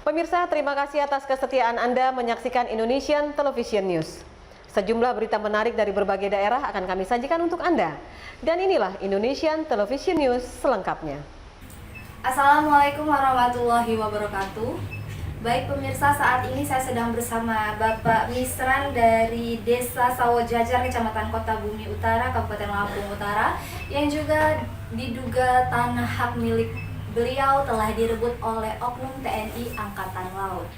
Pemirsa, terima kasih atas kesetiaan Anda menyaksikan Indonesian Television News. Sejumlah berita menarik dari berbagai daerah akan kami sajikan untuk Anda. Dan inilah Indonesian Television News selengkapnya. Assalamualaikum warahmatullahi wabarakatuh. Baik pemirsa, saat ini saya sedang bersama Bapak Misran dari Desa Sawojajar, Kecamatan Kota Bumi Utara, Kabupaten Lampung Utara, yang juga diduga tanah hak milik beliau telah direbut oleh oknum TNI Angkatan Laut.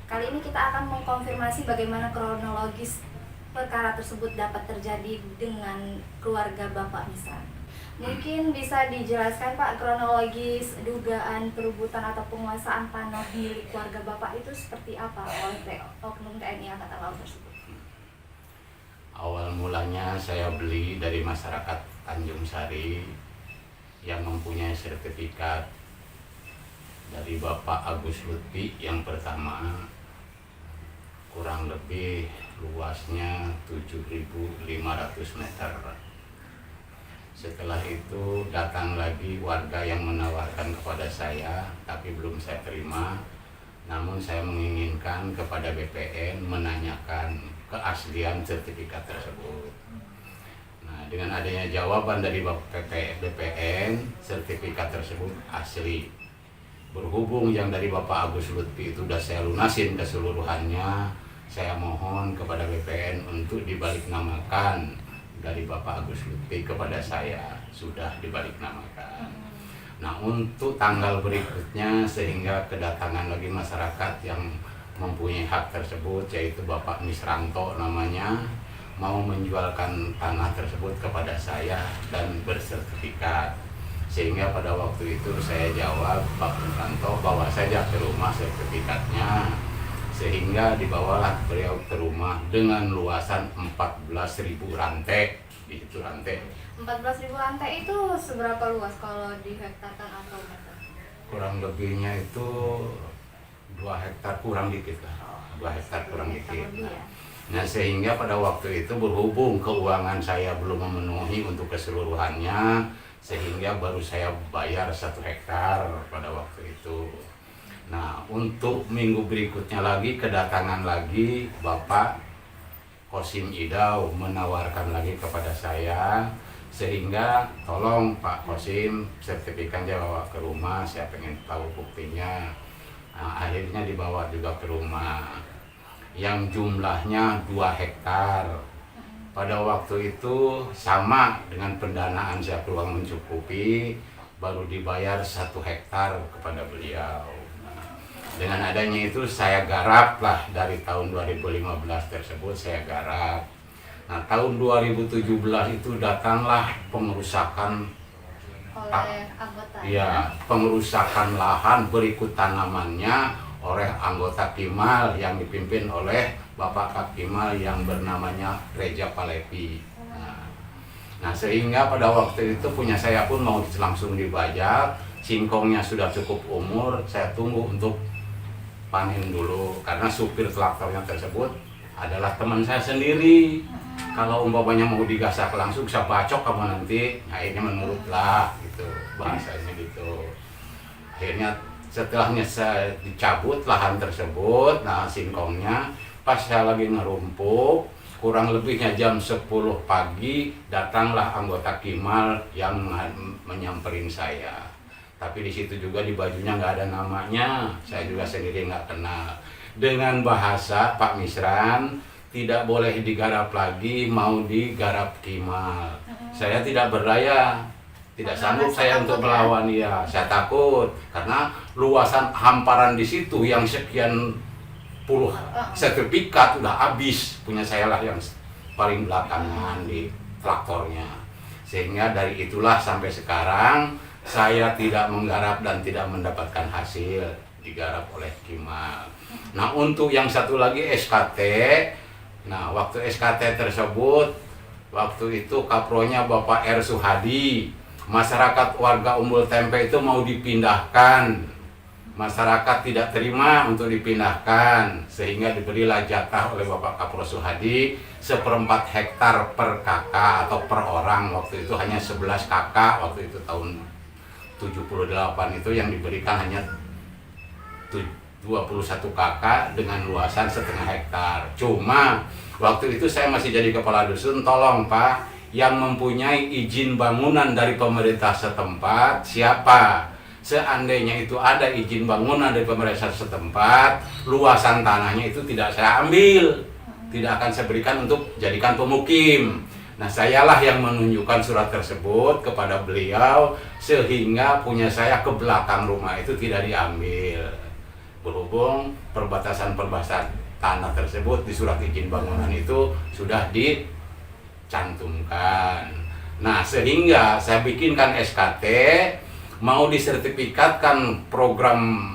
Kali ini kita akan mengkonfirmasi bagaimana kronologis perkara tersebut dapat terjadi dengan keluarga Bapak Misran. Mungkin bisa dijelaskan Pak, kronologis dugaan perebutan atau penguasaan tanah milik keluarga Bapak itu seperti apa oleh oknum TNI Angkatan Laut tersebut? Awal mulanya saya beli dari masyarakat Tanjung Sari yang mempunyai sertifikat dari Bapak Agus Lutfi yang pertama, kurang lebih luasnya 7.500 meter. Setelah itu datang lagi warga yang menawarkan kepada saya, tapi belum saya terima. Namun saya menginginkan kepada BPN menanyakan keaslian sertifikat tersebut. Nah, dengan adanya jawaban dari BPN, sertifikat tersebut asli. Berhubung yang dari Bapak Agus Lutfi itu sudah saya lunasin keseluruhannya, saya mohon kepada BPN untuk dibalik-namakan dari Bapak Agus Lutfi kepada saya, sudah dibalik-namakan. Nah, untuk tanggal berikutnya sehingga kedatangan lagi masyarakat yang mempunyai hak tersebut, yaitu Bapak Misranto namanya, mau menjualkan tanah tersebut kepada saya dan bersertifikat. Sehingga pada waktu itu saya jawab Pak Misranto bawa saja ke rumah sertifikatnya, sehingga dibawalah beliau ke rumah dengan luasan 14.000 rantai. Di situ rantai 14.000 rantai itu seberapa luas kalau dihektarkan atau meter? Kurang lebihnya itu 2 hektar kurang dikit lah, 2 hektar kurang dikit. Nah, sehingga pada waktu itu berhubung keuangan saya belum memenuhi untuk keseluruhannya, sehingga baru saya bayar 1 hektar pada waktu itu. Nah, untuk minggu berikutnya lagi kedatangan lagi Bapak Kosim Idau menawarkan lagi kepada saya, sehingga tolong Pak Kosim sertifikatnya bawa ke rumah, saya pengen tahu buktinya. Nah, akhirnya dibawa juga ke rumah yang jumlahnya 2 hektar. Pada waktu itu sama dengan pendanaan saya peluang mencukupi, baru dibayar 1 hektar kepada beliau. Dengan adanya itu saya garap lah dari tahun 2015 tersebut saya garap. Nah, tahun 2017 itu datanglah pengerusakan Oleh anggota. ya, pengerusakan lahan berikut tanamannya oleh anggota Kimal yang dipimpin oleh Bapak Kak Kimal yang bernamanya Reja Palepi. Nah, sehingga pada waktu itu punya saya pun mau langsung dibajak, singkongnya sudah cukup umur, saya tunggu untuk panen dulu karena supir traktornya tersebut adalah teman saya sendiri. Kalau umpamanya mau digasak langsung bisa bacok kamu nanti. Nah, ini menurutlah gitu, bahasanya gitu. Akhirnya setelahnya saya dicabut lahan tersebut, nah singkongnya pas saya lagi ngerumpuk, kurang lebihnya jam 10 pagi datanglah anggota Kimal yang menyamperin saya. Tapi di situ juga di bajunya nggak ada namanya, saya juga sendiri nggak kenal. Dengan bahasa Pak Misran, tidak boleh digarap lagi, mau digarap Kimal. Saya tidak berdaya, tidak sanggup saya untuk melawan dia. Saya takut karena luasan hamparan di situ yang sekian puluh sertifikat udah habis, punya saya lah yang paling belakangan di traktornya. Sehingga dari itulah sampai sekarang saya tidak menggarap dan tidak mendapatkan hasil, digarap oleh Kimal. Nah, untuk yang satu lagi SKT, nah waktu SKT tersebut, waktu itu kapronya Bapak R. Suhadi, masyarakat warga Umbul Tempe itu mau dipindahkan. Masyarakat tidak terima untuk dipindahkan, sehingga diberilah jatah oleh Bapak Kapro Suhadi 1/4 hektar per kakak atau per orang. Waktu itu hanya 11 kakak, waktu itu tahun 78 itu yang diberikan hanya 21 kakak dengan luasan 1,5 hektar. Cuma waktu itu saya masih jadi kepala dusun, tolong Pak, yang mempunyai izin bangunan dari pemerintah setempat siapa? Seandainya itu ada izin bangunan dari pemerintah setempat, luasan tanahnya itu tidak saya ambil, tidak akan saya berikan untuk jadikan pemukim. Nah, sayalah yang menunjukkan surat tersebut kepada beliau sehingga punya saya ke belakang rumah itu tidak diambil. Berhubung perbatasan-perbatasan tanah tersebut di surat izin bangunan itu sudah dicantumkan. Nah, sehingga saya bikinkan SKT mau disertifikatkan program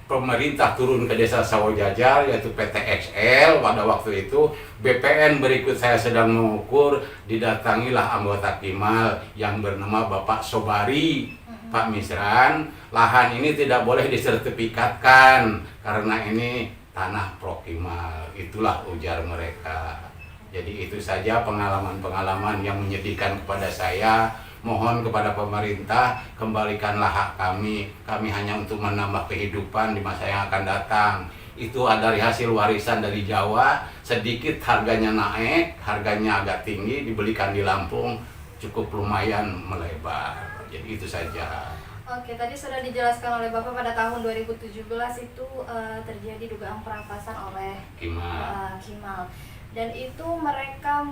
pemerintah turun ke desa Sawojajar yaitu PTXL. Pada waktu itu BPN berikut saya sedang mengukur, didatangilah anggota Kimal yang bernama Bapak Sobari. Pak Misran, lahan ini tidak boleh disertifikatkan karena ini tanah Prokimal. Itulah ujar mereka. Jadi itu saja pengalaman-pengalaman yang menyedihkan kepada saya. Mohon kepada pemerintah, kembalikanlah hak kami. Kami hanya untuk menambah kehidupan di masa yang akan datang. Itu dari hasil warisan dari Jawa, sedikit harganya naik, harganya agak tinggi, dibelikan di Lampung, cukup lumayan melebar. Jadi itu saja. Oke, tadi sudah dijelaskan oleh Bapak pada tahun 2017 itu terjadi dugaan perampasan oleh Kimal. Dan itu mereka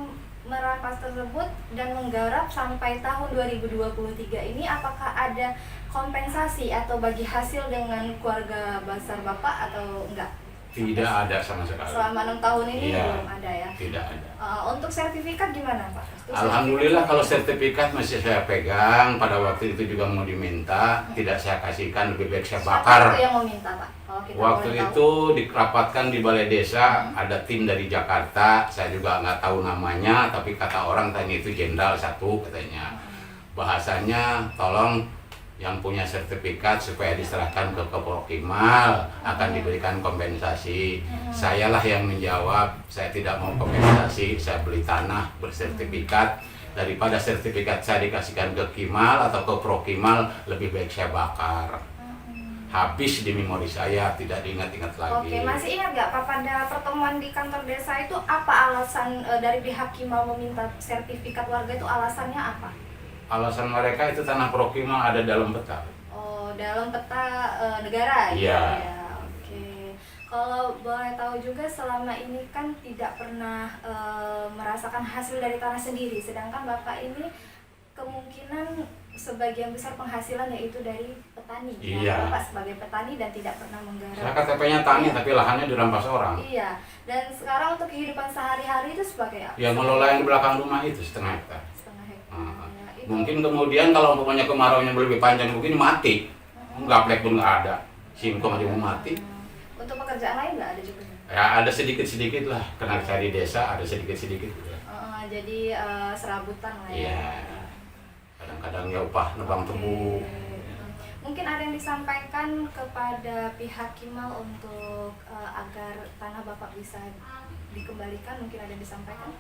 merampas tersebut dan menggarap sampai tahun 2023 ini, apakah ada kompensasi atau bagi hasil dengan keluarga besar Bapak atau enggak? Tidak ada sama sekali. Selama 6 tahun ini Iya, belum ada ya? Tidak ada. Untuk sertifikat gimana Pak? Alhamdulillah kalau sertifikat masih saya pegang. Pada waktu itu juga mau diminta, tidak saya kasihkan, lebih baik saya bakar. Siapa itu yang meminta Pak? Kalau kita Waktu boleh itu dirapatkan di balai desa, ada tim dari Jakarta, saya juga nggak tahu namanya, tapi kata orang tanya itu jenderal satu katanya. Bahasanya tolong yang punya sertifikat supaya diserahkan ke Prokimal, akan diberikan kompensasi. Sayalah yang menjawab, saya tidak mau kompensasi, saya beli tanah bersertifikat. Daripada sertifikat saya dikasihkan ke Kimal atau ke Prokimal, lebih baik saya bakar. Habis di memori saya, tidak diingat-ingat lagi. Oke, masih ingat nggak Pak pada pertemuan di kantor desa itu apa alasan dari pihak Kimal meminta sertifikat warga itu, alasannya apa? Alasan mereka itu tanah Prokimal ada dalam peta. Oh, dalam peta negara? Iya. Ya, oke. Kalau boleh tahu juga selama ini kan tidak pernah merasakan hasil dari tanah sendiri, sedangkan Bapak ini kemungkinan sebagian besar penghasilan yaitu dari petani. Iya. Nah, Bapak sebagai petani dan tidak pernah menggarap. Saya KTP-nya tani, tapi lahannya dirampas orang. Iya. Dan sekarang untuk kehidupan sehari-hari itu sebagai apa? Ya ngelola yang di belakang rumah itu 1,5 hektar. Setengah hektar. Nah, Ya, itu. mungkin kemudian kalau umpamanya kemaraunya lebih panjang begini mati. Gaplek pun nggak ada. Singkong aja mau mati. Untuk pekerjaan lain nggak ada juga? Ya ada sedikit-sedikit lah. Karena saya di desa ada sedikit-sedikit. Jadi serabutan lah ya. Iya. Kadang-kadang ya upah nebang tebu. Mungkin ada yang disampaikan kepada pihak Kimal untuk agar tanah Bapak bisa dikembalikan, mungkin ada yang disampaikan?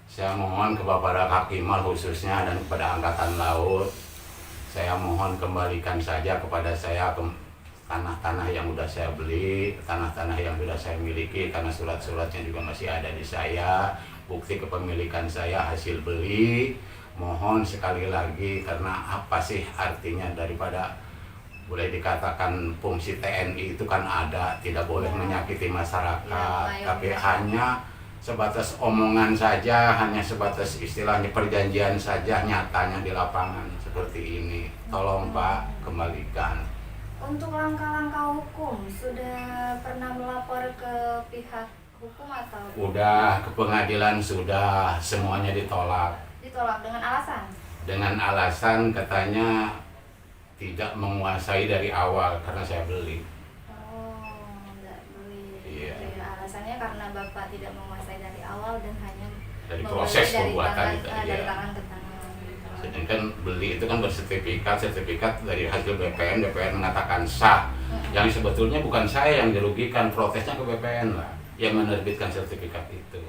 Saya mohon kepada Kak Kimal khususnya dan kepada Angkatan Laut, saya mohon kembalikan saja kepada saya tanah-tanah yang udah saya beli, tanah-tanah yang sudah saya miliki, karena surat-suratnya juga masih ada di saya, bukti kepemilikan saya hasil beli. Mohon sekali lagi, karena apa sih artinya daripada boleh dikatakan fungsi TNI itu kan ada, tidak boleh menyakiti masyarakat, tapi hanya sebatas omongan saja, hanya sebatas istilahnya perjanjian saja, nyatanya di lapangan seperti ini. Tolong Pak, kembalikan. Untuk langkah-langkah hukum, sudah pernah melapor ke pihak hukum atau? Udah ke pengadilan, sudah semuanya ditolak. Ditolak dengan alasan? Dengan alasan katanya tidak menguasai dari awal karena saya beli. Oh, nggak beli. Iya. Oke, alasannya karena Bapak tidak menguasai dari awal dan hanya Dari membeli proses dari pembuatan tangan, itu, dari iya. tangan ke tangan. gitu. Sedangkan beli itu kan sertifikat dari hasil BPN mengatakan sah. Yang sebetulnya bukan saya yang dirugikan, protesnya ke BPN lah yang menerbitkan sertifikat itu.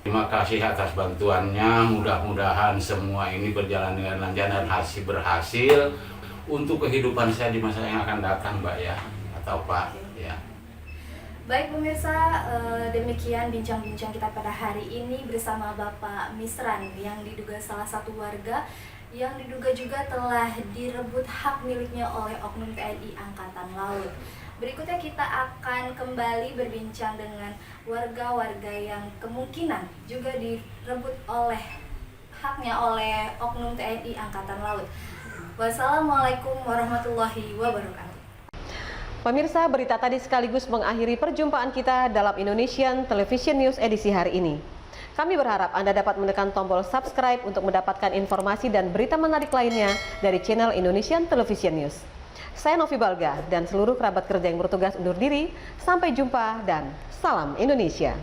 Terima kasih atas bantuannya, mudah-mudahan semua ini berjalan dengan lancar dan berhasil untuk kehidupan saya di masa yang akan datang, Mbak ya. Atau tahu Pak. Ya. Baik pemirsa, demikian bincang-bincang kita pada hari ini bersama Bapak Misran yang diduga salah satu warga yang diduga juga telah direbut hak miliknya oleh oknum TNI Angkatan Laut. Berikutnya kita akan kembali berbincang dengan warga-warga yang kemungkinan juga direbut oleh haknya oleh oknum TNI Angkatan Laut. Wassalamualaikum warahmatullahi wabarakatuh. Pemirsa, berita tadi sekaligus mengakhiri perjumpaan kita dalam Indonesian Television News edisi hari ini. Kami berharap Anda dapat menekan tombol subscribe untuk mendapatkan informasi dan berita menarik lainnya dari channel Indonesian Television News. Saya Novi Balga dan seluruh kerabat kerja yang bertugas undur diri. Sampai jumpa dan salam Indonesia.